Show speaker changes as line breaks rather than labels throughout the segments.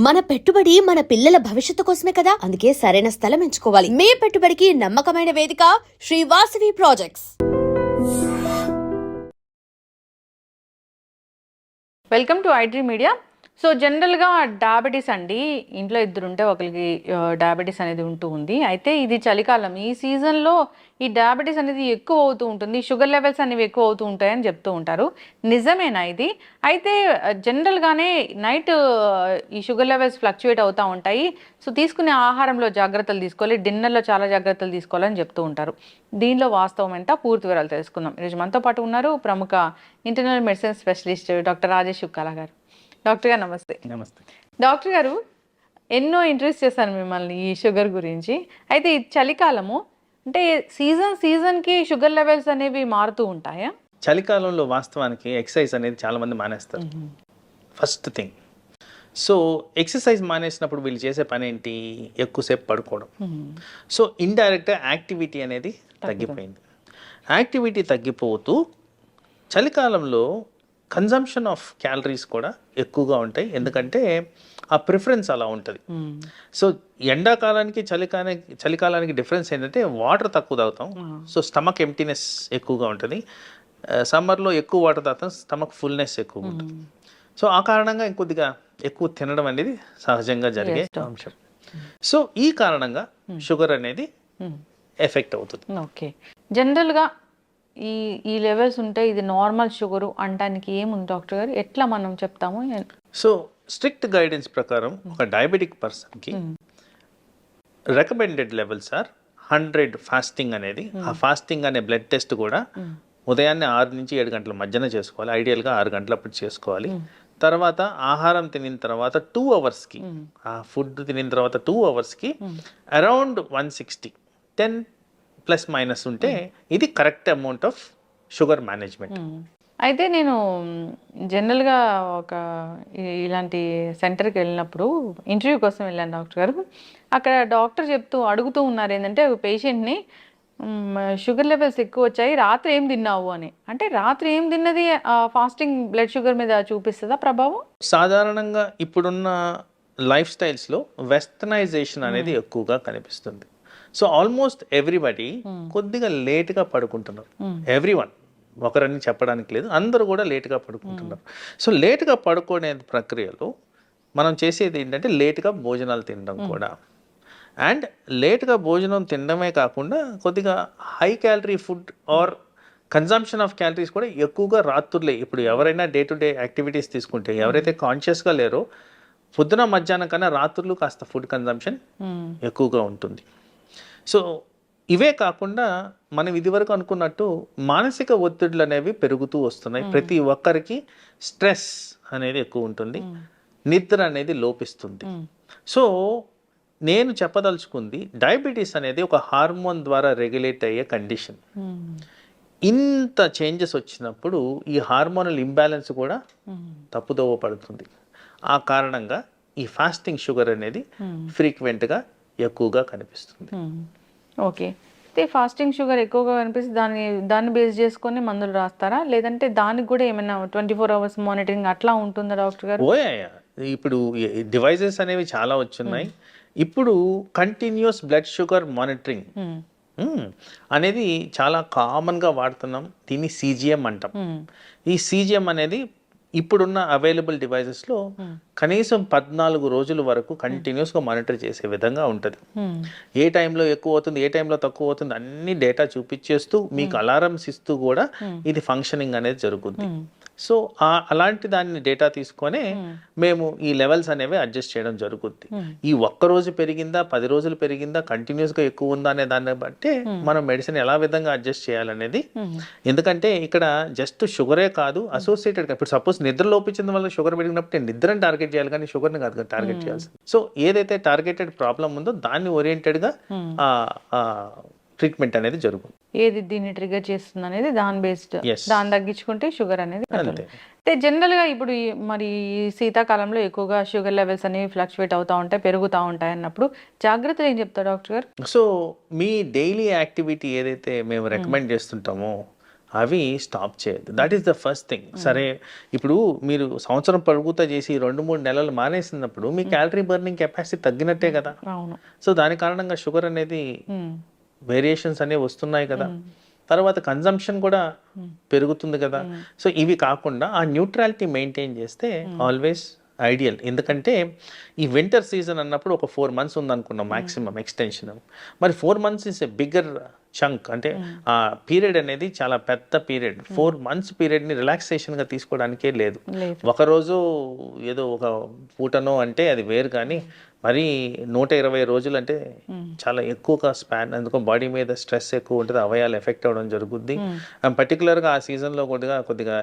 మన పెట్టుబడి మన పిల్లల భవిష్యత్తు కోసమే కదా, అందుకే సరైన స్థలం ఎంచుకోవాలి. మీ పెట్టుబడికి నమ్మకమైన వేదిక Shri Vasavi Projects.
Welcome to iDream Media. So జనరల్గా డయాబెటీస్ అండి, ఇంట్లో ఇద్దరు ఉంటే ఒకరికి డయాబెటీస్ అనేది ఉంటూ ఉంది. అయితే ఇది చలికాలం, ఈ సీజన్లో ఈ డయాబెటీస్ అనేది ఎక్కువ అవుతూ ఉంటుంది, షుగర్ లెవెల్స్ అనేవి ఎక్కువ అవుతూ ఉంటాయని చెప్తూ ఉంటారు. నిజమేనా ఇది? అయితే జనరల్గానే నైట్ ఈ షుగర్ లెవెల్స్ ఫ్లక్చువేట్ అవుతూ ఉంటాయి. సో తీసుకునే ఆహారంలో జాగ్రత్తలు తీసుకోవాలి, డిన్నర్లో చాలా జాగ్రత్తలు తీసుకోవాలని చెప్తూ ఉంటారు. దీనిలో వాస్తవం ఎంత, పూర్తి వివరాలు తెలుసుకుందాం. ఈరోజు మనతో పాటు ఉన్నారు ప్రముఖ internal medicine specialist doctor Rajesh Chukkala garu. Doctor గారు నమస్తే.
నమస్తే
డాక్టర్ గారు, ఎన్నో ఇంట్రెస్ట్ చేశాను మిమ్మల్ని ఈ షుగర్ గురించి. అయితే ఈ చలికాలము అంటే సీజన్కి షుగర్ లెవెల్స్ అనేవి మారుతూ ఉంటాయా?
చలికాలంలో వాస్తవానికి ఎక్సర్సైజ్ అనేది చాలా మంది మానేస్తారు. ఫస్ట్ థింగ్, సో ఎక్సర్సైజ్ మానేసినప్పుడు వీళ్ళు చేసే పని ఏంటి? ఎక్కువసేపు పడుకోవడం. సో ఇండైరెక్ట్గా యాక్టివిటీ అనేది తగ్గిపోయింది. యాక్టివిటీ తగ్గిపోతూ చలికాలంలో కన్జంప్షన్ ఆఫ్ క్యాలరీస్ కూడా ఎక్కువగా ఉంటాయి, ఎందుకంటే ఆ ప్రిఫరెన్స్ అలా ఉంటుంది. సో ఎండాకాలానికి చలికాలానికి డిఫరెన్స్ ఏంటంటే వాటర్ తక్కువ తాగుతాం, సో స్టమక్ ఎంప్టీనెస్ ఎక్కువగా ఉంటుంది. సమ్మర్లో ఎక్కువ వాటర్ తాగుతాం, స్టమక్ ఫుల్నెస్ ఎక్కువ ఉంటుంది. సో ఆ కారణంగా ఇంకొద్దిగా ఎక్కువ తినడం అనేది సహజంగా జరిగే అంశం. సో ఈ కారణంగా షుగర్ అనేది ఎఫెక్ట్ అవుతుంది.
ఓకే, జనరల్గా ఈ లెవెల్స్ ఉంటే ఇది నార్మల్ షుగరు అనడానికి ఏముంది డాక్టర్ గారు? ఎట్లా మనం చెప్తాము?
సో స్ట్రిక్ట్ గైడెన్స్ ప్రకారం ఒక డయాబెటిక్ పర్సన్కి రికమెండెడ్ లెవెల్స్ ఆర్ 100 ఫాస్టింగ్ అనేది. ఆ ఫాస్టింగ్ అనే బ్లడ్ టెస్ట్ కూడా ఉదయాన్నే 6 నుంచి 7 గంటల మధ్యన చేసుకోవాలి, ఐడియల్గా 6 గంటలప్పుడు చేసుకోవాలి. తర్వాత ఆహారం తినిన తర్వాత 2 అవర్స్కి, ఆ ఫుడ్ తినిన తర్వాత 2 అవర్స్కి అరౌండ్ 160, 10± ఉంటే ఇది correct amount of sugar management.
అయితే నేను జనరల్గా ఇలాంటి సెంటర్కి వెళ్ళినప్పుడు ఇంటర్వ్యూ కోసం వెళ్ళాను డాక్టర్ గారు. అక్కడ డాక్టర్ అడుగుతూ ఉన్నారు ఏంటంటే పేషెంట్ని, షుగర్ లెవెల్స్ ఎక్కువ వచ్చాయి, రాత్రి ఏం తిన్నావు అని. అంటే రాత్రి ఏం తిన్నది ఫాస్టింగ్ బ్లడ్ షుగర్ మీద చూపిస్తుందా ప్రభావం?
సాధారణంగా ఇప్పుడున్న లైఫ్ స్టైల్స్లో వెస్టర్నైజేషన్ అనేది ఎక్కువగా కనిపిస్తుంది. సో ఆల్మోస్ట్ ఎవ్రీబడి కొద్దిగా లేట్గా పడుకుంటున్నారు. ఎవ్రీవన్, ఒకరని చెప్పడానికి లేదు, అందరూ కూడా లేట్గా పడుకుంటున్నారు. సో లేట్గా పడుకునే ప్రక్రియలో మనం చేసేది ఏంటంటే లేట్గా భోజనాలు తినడం కూడా. అండ్ లేట్గా భోజనం తినడమే కాకుండా కొద్దిగా high calorie food or consumption of calories కూడా ఎక్కువగా రాత్రులే. ఇప్పుడు ఎవరైనా డే టు డే యాక్టివిటీస్ తీసుకుంటే, ఎవరైతే కాన్షియస్గా లేరో పొద్దున మధ్యాహ్నం కన్నా రాత్రులు కాస్త ఫుడ్ కన్జంప్షన్ ఎక్కువగా ఉంటుంది. సో ఇవే కాకుండా మనం ఇదివరకు అనుకున్నట్టు మానసిక ఒత్తిడులు అనేవి పెరుగుతూ వస్తున్నాయి. ప్రతి ఒక్కరికి స్ట్రెస్ అనేది ఎక్కువ ఉంటుంది, నిద్ర అనేది లోపిస్తుంది. సో నేను చెప్పదలుచుకుంది, డయాబెటీస్ అనేది ఒక హార్మోన్ ద్వారా రెగ్యులేట్ అయ్యే కండిషన్. ఇంత చేంజెస్ వచ్చినప్పుడు ఈ హార్మోనల్ ఇంబ్యాలెన్స్ కూడా తప్పుదోవ పడుతుంది. ఆ కారణంగా ఈ ఫాస్టింగ్ షుగర్ అనేది ఫ్రీక్వెంట్గా ఎక్కువగా కనిపిస్తుంది.
ఓకే, అయితే ఫాస్టింగ్ షుగర్ ఎక్కువగా కనిపిస్తే దాన్ని బేస్ చేసుకొని మందులు రాస్తారా, లేదంటే దానికి కూడా ఏమైనా 24 hours మానిటరింగ్ అట్లా ఉంటుందా డాక్టర్ గారు?
ఇప్పుడు డివైజెస్ అనేవి చాలా వచ్చున్నాయి. ఇప్పుడు కంటిన్యూస్ బ్లడ్ షుగర్ మానిటరింగ్ అనేది చాలా కామన్గా వాడుతున్నాం. దీన్ని CGM అంటాం. ఈ CGM అనేది ఇప్పుడున్న అవైలబుల్ డివైజెస్లో కనీసం 14 రోజుల వరకు కంటిన్యూస్గా మానిటర్ చేసే విధంగా ఉంటుంది. ఏ టైంలో ఎక్కువ అవుతుంది, ఏ టైంలో తక్కువ అవుతుంది అన్ని డేటా చూపించేస్తూ మీకు అలారమ్స్ ఇస్తూ కూడా ఇది ఫంక్షనింగ్ అనేది జరుగుతుంది. సో అలాంటి దాన్ని డేటా తీసుకొని మేము ఈ లెవెల్స్ అనేవి అడ్జస్ట్ చేయడం జరుగుతుంది. ఈ ఒక్కరోజు పెరిగిందా, 10 రోజులు పెరిగిందా, కంటిన్యూస్గా ఎక్కువ ఉందా అనే దాన్ని బట్టి మనం మెడిసిన్ ఎలా విధంగా అడ్జస్ట్ చేయాలనేది. ఎందుకంటే ఇక్కడ జస్ట్ షుగరే కాదు, అసోసియేటెడ్. ఇప్పుడు సపోజ్ నిద్ర లోపించిన వల్ల షుగర్ పెరిగినప్పుడు నిద్రని టార్గెట్ చేయాలి, కానీ షుగర్ని కాదు టార్గెట్ చేయాల్సి. సో ఏదైతే టార్గెటెడ్ ప్రాబ్లం ఉందో దాన్ని ఓరియంటెడ్గా ట్రీట్మెంట్ అనేది జరుగుతుంది.
ఏది దీన్ని ట్రిగర్ చేస్తుంది అనేది దాని బేస్డ్, దాన్ని తగ్గించుకుంటే షుగర్ అనేది. అంటే జనరల్గా ఇప్పుడు మరి శీతాకాలంలో ఎక్కువగా షుగర్ లెవెల్స్ అనేవి ఫ్లక్చువేట్ అవుతూ ఉంటాయి, పెరుగుతూ ఉంటాయి అన్నప్పుడు జాగ్రత్తలు ఏం చెప్తారు డాక్టర్ గారు?
సో మీ డైలీ యాక్టివిటీ ఏదైతే మేము రికమెండ్ చేస్తుంటామో అవి స్టాప్ చేయొద్దు. That is the first thing. సరే, ఇప్పుడు మీరు సంవత్సరం పొడుగుతా చేసి 2-3 నెలలు మానేసినప్పుడు మీ క్యాలరీ బర్నింగ్ కెపాసిటీ తగ్గినట్టే కదా.
అవును.
సో దాని కారణంగా షుగర్ అనేది వేరియేషన్స్ అనేవి వస్తున్నాయి కదా. తర్వాత కన్జంప్షన్ కూడా పెరుగుతుంది కదా. సో ఇవి కాకుండా ఆ న్యూట్రాలిటీ మెయింటైన్ చేస్తే ఆల్వేస్ ఐడియల్. ఎందుకంటే ఈ వింటర్ సీజన్ అన్నప్పుడు ఒక 4 months ఉందనుకున్నాం మ్యాక్సిమం ఎక్స్టెన్షన్. మరి 4 months is a bigger chunk. అంటే ఆ పీరియడ్ అనేది చాలా పెద్ద పీరియడ్. 4 months పీరియడ్ని రిలాక్సేషన్గా తీసుకోవడానికే లేదు. ఒకరోజు ఏదో ఒక పూటనో అంటే అది వేరు, కానీ మరి 120 రోజులు అంటే చాలా ఎక్కువగా స్పాన్. అందుకో బాడీ మీద స్ట్రెస్ ఎక్కువ ఉంటుంది, అవయాలు ఎఫెక్ట్ అవ్వడం జరుగుద్ది. పర్టికులర్గా ఆ సీజన్లో కొద్దిగా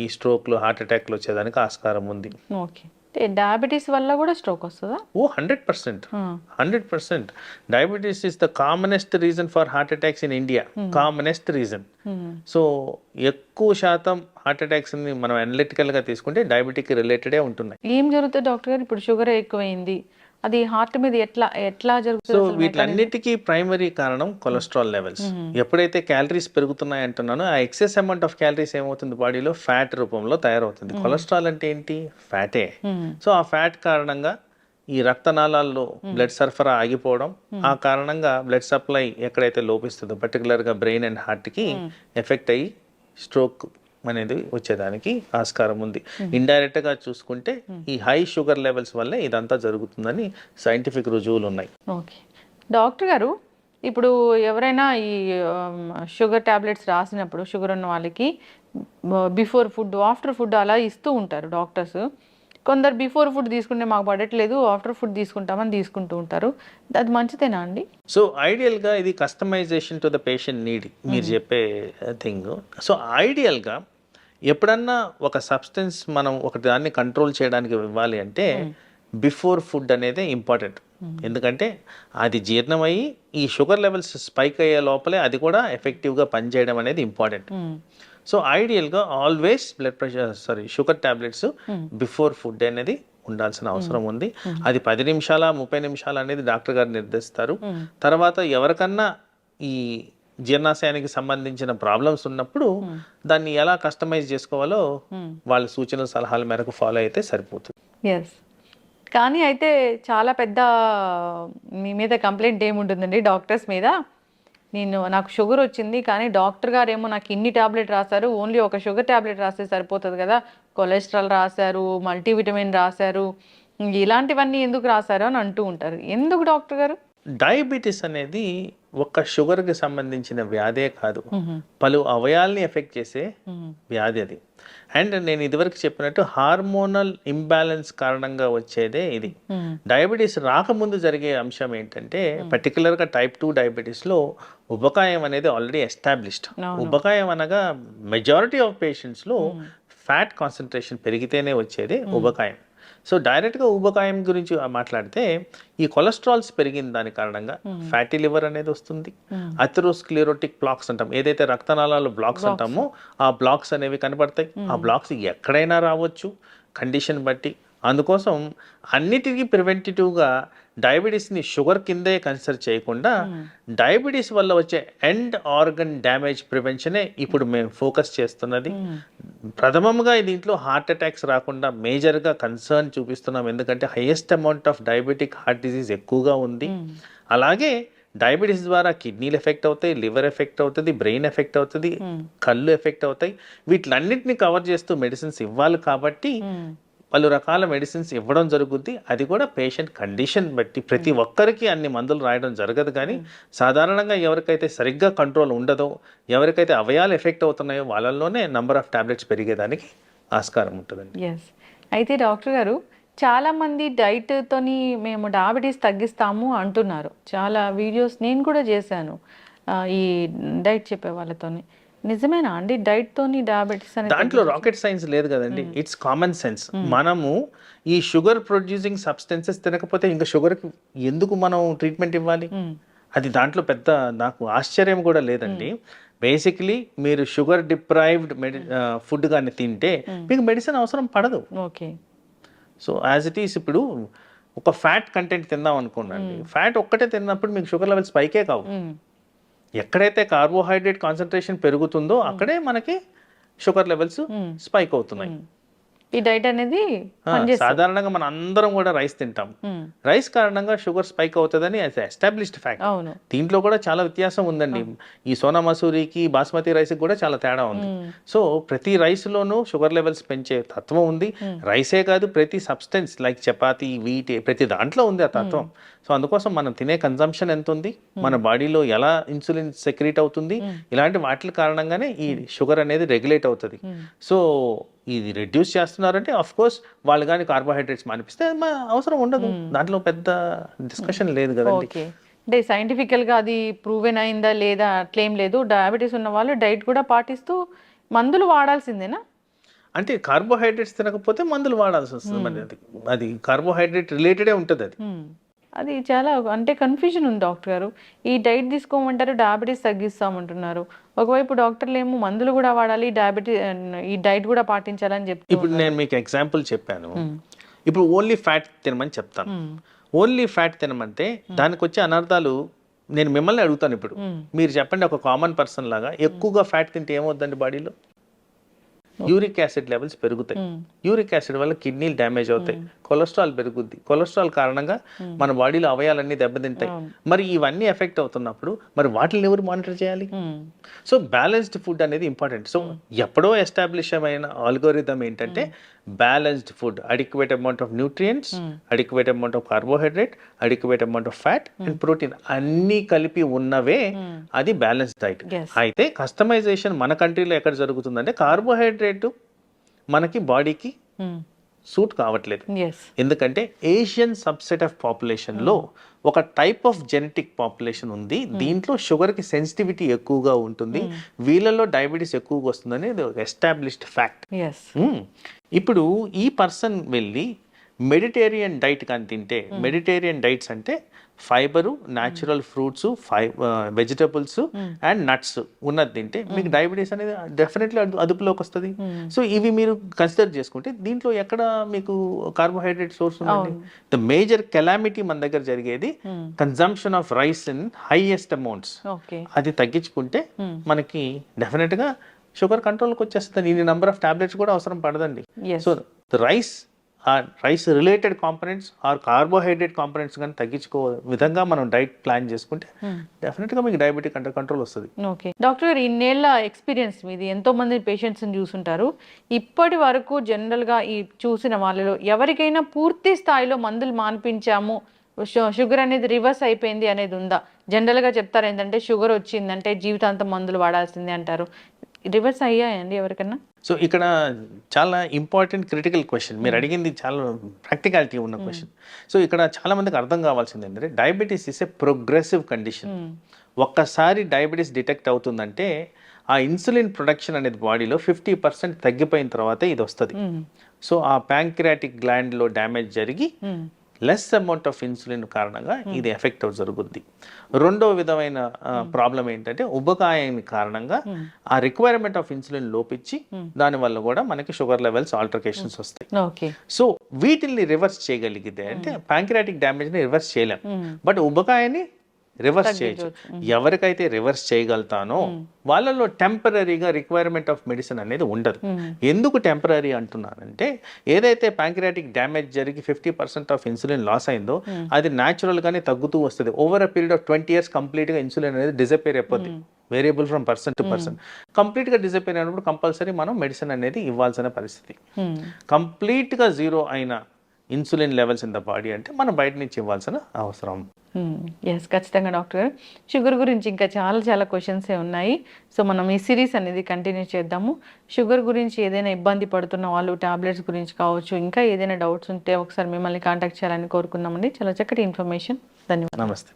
ఈ స్ట్రోక్లు, హార్ట్ అటాక్లు వచ్చేదానికి ఆస్కారం ఉంది.
ఓకే. డయాబెటీస్ వల్ల కూడా స్ట్రోక్ వస్తుందా?
100%. 100%. Diabetes is the commonest reason for heart attacks in India. Commonest reason. So ఎక్కువ శాతం హార్ట్ అటాక్స్ ని మనం అనలిటికల్గా తీసుకుంటే డయాబెటిక్ రిలేటెడే ఉంటున్నాయి.
ఏం జరుగుతుంది డాక్టర్ గారు? ఇప్పుడు షుగర్ ఎక్కువైంది, అది హార్ట్ మీద ఎట్లా జరుగుతుంది?
సో వీటన్నిటికీ ప్రైమరీ కారణం కొలెస్ట్రాల్ లెవెల్స్. ఎప్పుడైతే క్యాలరీస్ పెరుగుతున్నాయి అంటున్నానో ఆ ఎక్సెస్ అమౌంట్ ఆఫ్ క్యాలరీస్ ఏమవుతుంది, బాడీలో ఫ్యాట్ రూపంలో తయారవుతుంది. కొలెస్ట్రాల్ అంటే ఏంటి? ఫ్యాటే. సో ఆ ఫ్యాట్ కారణంగా ఈ రక్తనాళాల్లో బ్లడ్ సరఫరా ఆగిపోవడం, ఆ కారణంగా బ్లడ్ సప్లై ఎక్కడైతే లోపిస్తుందో పర్టికులర్గా బ్రెయిన్ అండ్ హార్ట్కి ఎఫెక్ట్ అయ్యి స్ట్రోక్ అనేది వచ్చేదానికి ఆస్కారం ఉంది. ఇండైరెక్ట్ గా చూసుకుంటే ఈ హై షుగర్ లెవెల్స్ వల్లే ఇదంతా జరుగుతుందని సైంటిఫిక్ రుజువులు ఉన్నాయి.
ఓకే డాక్టర్ గారు, ఇప్పుడు ఎవరైనా ఈ షుగర్ టాబ్లెట్స్ రాసినప్పుడు షుగర్ ఉన్న వాళ్ళకి బిఫోర్ ఫుడ్, ఆఫ్టర్ ఫుడ్ అలా ఇస్తూ ఉంటారు డాక్టర్స్. కొందరు బిఫోర్ ఫుడ్ తీసుకుంటే మాకు పడట్లేదు, ఆఫ్టర్ ఫుడ్ తీసుకుంటామని తీసుకుంటూ ఉంటారు. అది మంచిదేనా అండి?
సో ఐడియల్గా ఇది customization to the patient need మీరు చెప్పే థింగ్. సో ఐడియల్గా ఎప్పుడన్నా ఒక సబ్స్టెన్స్ మనం ఒక దాన్ని కంట్రోల్ చేయడానికి ఇవ్వాలి అంటే బిఫోర్ ఫుడ్ అనేది ఇంపార్టెంట్. ఎందుకంటే అది జీర్ణమయ్యి ఈ షుగర్ లెవెల్స్ స్పైక్ అయ్యే లోపలే అది కూడా ఎఫెక్టివ్గా పనిచేయడం అనేది ఇంపార్టెంట్. సో ఐడియల్గా always sugar tablets before food అనేది ఉండాల్సిన అవసరం ఉంది. అది 10 నిమిషాల 30 నిమిషాలు అనేది డాక్టర్ గారు నిర్దేశిస్తారు. తర్వాత ఎవరికన్నా ఈ జీర్ణాశయానికి సంబంధించిన ప్రాబ్లమ్స్ ఉన్నప్పుడు దాన్ని ఎలా కస్టమైజ్ చేసుకోవాలో వాళ్ళ సూచనల సలహాల మేరకు ఫాలో అయితే సరిపోతుంది.
ఎస్. కానీ అయితే చాలా పెద్ద మీ మీద కంప్లైంట్ ఏముంటుందండి డాక్టర్స్ మీద, నాకు షుగర్ వచ్చింది కానీ డాక్టర్ గారు ఏమో నాకు ఇన్ని టాబ్లెట్ రాశారు, ఓన్లీ ఒక షుగర్ టాబ్లెట్ రాస్తే సరిపోతుంది కదా, కొలెస్ట్రాల్ రాశారు, మల్టీవిటమిన్ రాశారు, ఇలాంటివన్నీ ఎందుకు రాశారు అని అంటూ ఉంటారు. ఎందుకు డాక్టర్ గారు?
డయాబెటీస్ అనేది ఒక్క షుగర్కి సంబంధించిన వ్యాధే కాదు, పలు అవయాల్ని ఎఫెక్ట్ చేసే వ్యాధి అది. అండ్ నేను ఇదివరకు చెప్పినట్టు హార్మోనల్ ఇంబ్యాలెన్స్ కారణంగా వచ్చేదే ఇది. డయాబెటీస్ రాకముందు జరిగే అంశం ఏంటంటే పర్టికులర్గా టైప్ 2 డయాబెటీస్లో ఉబకాయం అనేది ఆల్రెడీ ఎస్టాబ్లిష్డ్. ఉబకాయం అనగా మెజారిటీ ఆఫ్ పేషెంట్స్లో ఫ్యాట్ కాన్సన్ట్రేషన్ పెరిగితేనే వచ్చేది ఉబకాయం. సో డైరెక్ట్గా ఊబకాయం గురించి మాట్లాడితే ఈ కొలెస్ట్రాల్స్ పెరిగిన దాని కారణంగా ఫ్యాటీ లివర్ అనేది వస్తుంది. అథెరోస్క్లెరోటిక్ బ్లాక్స్ అంటాం, ఏదైతే రక్తనాళాలు బ్లాక్స్ అంటామో ఆ బ్లాక్స్ అనేవి కనబడతాయి. ఆ బ్లాక్స్ ఎక్కడైనా రావచ్చు కండిషన్ బట్టి. అందుకోసం అన్నిటికీ ప్రివెంటివ్గా డయాబెటీస్ని షుగర్ కిందే కన్సిడర్ చేయకుండా డయాబెటీస్ వల్ల వచ్చే ఎండ్ ఆర్గన్ డ్యామేజ్ ప్రివెన్షనే ఇప్పుడు మేము ఫోకస్ చేస్తున్నది. ప్రథమంగా దీంట్లో హార్ట్ అటాక్స్ రాకుండా మేజర్గా కన్సర్న్ చూపిస్తున్నాం, ఎందుకంటే highest amount of diabetic heart disease ఎక్కువగా ఉంది. అలాగే డయాబెటీస్ ద్వారా కిడ్నీలు ఎఫెక్ట్ అవుతాయి, లివర్ ఎఫెక్ట్ అవుతుంది, బ్రెయిన్ ఎఫెక్ట్ అవుతుంది, కళ్ళు ఎఫెక్ట్ అవుతాయి. వీటిలన్నింటినీ కవర్ చేస్తూ మెడిసిన్స్ ఇవ్వాలి కాబట్టి పలు రకాల మెడిసిన్స్ ఇవ్వడం జరుగుద్ది. అది కూడా పేషెంట్ కండిషన్ బట్టి. ప్రతి ఒక్కరికి అన్ని మందులు రాయడం జరగదు, కానీ సాధారణంగా ఎవరికైతే సరిగ్గా కంట్రోల్ ఉండదో, ఎవరికైతే అవయాలు ఎఫెక్ట్ అవుతున్నాయో వాళ్ళల్లోనే నంబర్ ఆఫ్ టాబ్లెట్స్ పెరిగేదానికి ఆస్కారం ఉంటుందండి.
ఎస్. అయితే డాక్టర్ గారు, చాలామంది డైట్తోని మేము డయాబెటీస్ తగ్గిస్తాము అంటున్నారు. చాలా వీడియోస్ నేను కూడా చేశాను ఈ డైట్ చెప్పే వాళ్ళతోని. నిజమేనా అండి డైట్ తోని డయాబెటిస్ అనేది?
దాంట్లో రాకెట్ సైన్స్ లేదు కదండి, ఇట్స్ కామన్ సెన్స్. మనము ఈ షుగర్ ప్రొడ్యూసింగ్ సబ్స్టెన్సెస్ తినకపోతే ఇంకా షుగర్కి ఎందుకు మనం ట్రీట్మెంట్ ఇవ్వాలి? అది దాంట్లో పెద్ద నాకు ఆశ్చర్యం కూడా లేదండి. బేసిక్లీ మీరు షుగర్ డిప్రైవ్డ్ ఫుడ్ కానీ తింటే మీకు మెడిసిన్ అవసరం పడదు.
Okay.
So as it is ఇప్పుడు ఒక ఫ్యాట్ కంటెంట్ తిందాం అనుకోండి, ఫ్యాట్ ఒక్కటే తిన్నప్పుడు మీకు షుగర్ లెవెల్స్ పైకే కావు. ఎక్కడైతే కార్బోహైడ్రేట్ కాన్సన్ట్రేషన్ పెరుగుతుందో అక్కడే మనకి షుగర్ లెవెల్స్ స్పైక్ అవుతున్నాయి.
ఈ డైట్ అనేది
సాధారణంగా మనం అందరం కూడా రైస్ తింటాం. రైస్ కారణంగా షుగర్ స్పైక్ అవుతుందని ఎస్టాబ్లిష్డ్ ఫ్యాక్ట్.
అవును.
దీంట్లో కూడా చాలా వ్యత్యాసం ఉందండి. ఈ సోనా మసూరికి బాస్మతి రైస్ కూడా చాలా తేడా ఉంది. సో ప్రతి రైస్ లోనూ షుగర్ లెవెల్స్ పెంచే తత్వం ఉంది. రైసే కాదు, ప్రతి సబ్స్టెన్స్ లైక్ చపాతి, వీట్, ప్రతి దాంట్లో ఉంది ఆ తత్వం. సో అందుకోసం మనం తినే కన్జంప్షన్ ఎంత ఉంది, మన బాడీలో ఎలా ఇన్సులిన్ సెక్రీట్ అవుతుంది, ఇలాంటి వాటి కారణంగానే ఈ షుగర్ అనేది రెగ్యులేట్ అవుతుంది. సో ఇది రెడ్యూస్ చేస్తున్నారంటే ఆఫ్ కోర్స్ వాళ్ళు కానీ కార్బోహైడ్రేట్స్ మానిపిస్తే అవసరం ఉండదు, దాంట్లో పెద్ద డిస్కషన్ లేదు కదండి.
ఓకే, అంటే సైంటిఫికల్ గా అది ప్రూవెన్ అయిందా లేదా అట్లేం లేదు. డయాబెటీస్ ఉన్న వాళ్ళు డైట్ కూడా పాటిస్తూ మందులు వాడాల్సిందేనా?
అంటే కార్బోహైడ్రేట్స్ తినకపోతే మందులు వాడాల్సి వస్తుంది. మరి అది కార్బోహైడ్రేట్ రిలేటెడే ఉంటుంది అది.
అది చాలా అంటే కన్ఫ్యూజన్ ఉంది డాక్టర్ గారు. ఈ డైట్ తీసుకోమంటారు, డయాబెటీస్ తగ్గిస్తామంటున్నారు. ఒకవైపు డాక్టర్లు ఏమో మందులు కూడా వాడాలి, ఈ డైట్ కూడా పాటించాలని చెప్తారు.
ఇప్పుడు నేను మీకు ఎగ్జాంపుల్ చెప్పాను. ఇప్పుడు ఓన్లీ ఫ్యాట్ తినమని చెప్తాను. ఓన్లీ ఫ్యాట్ తినమంటే దానికి వచ్చే అనర్థాలు నేను మిమ్మల్ని అడుగుతాను. ఇప్పుడు మీరు చెప్పండి, ఒక కామన్ పర్సన్ లాగా ఎక్కువగా ఫ్యాట్ తింటే ఏమవుద్దండి బాడీలో? యూరిక్ యాసిడ్ లెవెల్స్ పెరుగుతాయి. యూరిక్ యాసిడ్ వల్ల కిడ్నీలు డ్యామేజ్ అవుతాయి, కొలెస్ట్రాల్ పెరుగుద్ది. కొలెస్ట్రాల్ కారణంగా మన బాడీలో అవయాలన్నీ దెబ్బతింటాయి. మరి ఇవన్నీ ఎఫెక్ట్ అవుతున్నప్పుడు మరి వాటిని ఎవరు మానిటర్ చేయాలి? సో బ్యాలెన్స్డ్ ఫుడ్ అనేది ఇంపార్టెంట్. సో ఎప్పుడో ఎస్టాబ్లిష్ అయిన ఆల్గోరిథం ఏంటంటే balanced food, adequate amount of nutrients, adequate amount of carbohydrate, adequate amount of fat and protein అన్ని కలిపి ఉన్నవే అది బ్యాలెన్స్డ్ డైట్. అయితే కస్టమైజేషన్ మన కంట్రీలో ఎక్కడ జరుగుతుందంటే కార్బోహైడ్రేట్ మనకి బాడీకి సూట్ కావట్లేదు. ఎందుకంటే ఏషియన్ సబ్సెట్ ఆఫ్ పాపులేషన్ లో ఒక టైప్ ఆఫ్ జెనెటిక్ పాపులేషన్ ఉంది, దీంట్లో షుగర్ కి సెన్సిటివిటీ ఎక్కువగా ఉంటుంది, వీళ్ళలో డయాబెటీస్ ఎక్కువగా వస్తుందని ఎస్టాబ్లిష్డ్ ఫ్యాక్ట్. ఇప్పుడు ఈ పర్సన్ వెళ్ళి మెడిటేరియన్ డైట్ కానీ తింటే, మెడిటేరియన్ డైట్స్ అంటే fibre, natural fruits, vegetables and nuts ఉన్నది తింటే మీకు డయాబెటీస్ అనేది డెఫినెట్లీ అదుపులోకి వస్తుంది. సో ఇవి మీరు కన్సిడర్ చేసుకుంటే దీంట్లో ఎక్కడ మీకు కార్బోహైడ్రేట్ సోర్స్ ఉందండి? ద మేజర్ కెలామిటీ మన దగ్గర జరిగేది consumption of rice in highest amounts. అది తగ్గించుకుంటే మనకి డెఫినెట్ గా షుగర్ కంట్రోల్కి వచ్చేస్తుంది. ఇన్ని నెంబర్ ఆఫ్ టాబ్లెట్స్ కూడా అవసరం పడదండి. So rice related components or carbohydrate components కానీ తగ్గించుకో విధంగా మనం డైట్ ప్లాన్ చేసుకుంటే డెఫినెట్గా మీకు డయాబెటిక్ అండర్ కంట్రోల్ వస్తుంది.
ఓకే డాక్టర్ గారు, ఇన్నేళ్ల ఎక్స్పీరియన్స్ మీది, ఎంతో మంది పేషెంట్స్ని చూసుంటారు. ఇప్పటి వరకు జనరల్గా ఈ చూసిన వాళ్ళలో ఎవరికైనా పూర్తి స్థాయిలో మందులు మాన్పించాము, షుగర్ అనేది రివర్స్ అయిపోయింది అనేది ఉందా? జనరల్గా చెప్తారు ఏంటంటే షుగర్ వచ్చిందంటే జీవితాంతం మందులు వాడాల్సిందే అంటారు. రివర్స్ అయ్యాయండి ఎవరికన్నా?
సో ఇక్కడ చాలా ఇంపార్టెంట్ క్రిటికల్ క్వశ్చన్ మీరు అడిగింది, చాలా ప్రాక్టికాలిటీ ఉన్న క్వశ్చన్. సో ఇక్కడ చాలా మందికి అర్థం కావాల్సింది ఏంటంటే diabetes is a progressive condition. ఒక్కసారి డయాబెటీస్ డిటెక్ట్ అవుతుందంటే ఆ ఇన్సులిన్ ప్రొడక్షన్ అనేది బాడీలో 50% తగ్గిపోయిన తర్వాతే ఇది వస్తుంది. సో ఆ ప్యాంక్రియాటిక్ గ్లాండ్లో డ్యామేజ్ జరిగి లెస్ అమౌంట్ ఆఫ్ ఇన్సులిన్ కారణంగా ఇది ఎఫెక్ట్ జరుగుద్ది. రెండో విధమైన ప్రాబ్లం ఏంటంటే ఉబకాయం కారణంగా ఆ రిక్వైర్మెంట్ ఆఫ్ ఇన్సులిన్ లోపించి దానివల్ల కూడా మనకి షుగర్ లెవెల్స్ ఆల్టరేషన్స్ వస్తాయి. సో వీటిని రివర్స్ చేయగలిగితే అంటే ప్యాంక్రియాటిక్ డ్యామేజ్ ని రివర్స్ చేయలేం, బట్ ఉబకాయాన్ని రివర్స్ చేయొచ్చు. ఎవరికైతే రివర్స్ చేయగలుగుతానో వాళ్ళలో టెంపరీగా రిక్వైర్మెంట్ ఆఫ్ మెడిసిన్ అనేది ఉండదు. ఎందుకు టెంపరీ అంటున్నానంటే ఏదైతే ప్యాంక్రియాటిక్ డ్యామేజ్ జరిగి 50% ఆఫ్ ఇన్సులిన్ లాస్ అయిందో అది న్యాచురల్ గానే తగ్గుతూ వస్తుంది. Over a period of 20 years complete గా ఇన్సులిన్ అనేది డిసపేర్ అయిపోద్ది. Variable from person to person. Complete గా డిసపేర్ అయినప్పుడు కంపల్సరీ మనం మెడిసిన్ అనేది ఇవ్వాల్సిన పరిస్థితి. కంప్లీట్ గా జీరో అయిన insulin levels in the body అంటే మనం బయట నుంచి ఇవ్వాల్సిన అవసరం.
ఎస్, ఖచ్చితంగా డాక్టర్ గారు. షుగర్ గురించి ఇంకా చాలా క్వశ్చన్సే ఉన్నాయి. సో మనం ఈ సిరీస్ అనేది కంటిన్యూ చేద్దాము. షుగర్ గురించి ఏదైనా ఇబ్బంది పడుతున్న వాళ్ళు, టాబ్లెట్స్ గురించి కావచ్చు, ఇంకా ఏదైనా డౌట్స్ ఉంటే ఒకసారి మిమ్మల్ని కాంటాక్ట్ చేయాలని కోరుకున్నామండి. చాలా చక్కటి ఇన్ఫర్మేషన్. ధన్యవాదాలు.
నమస్తే.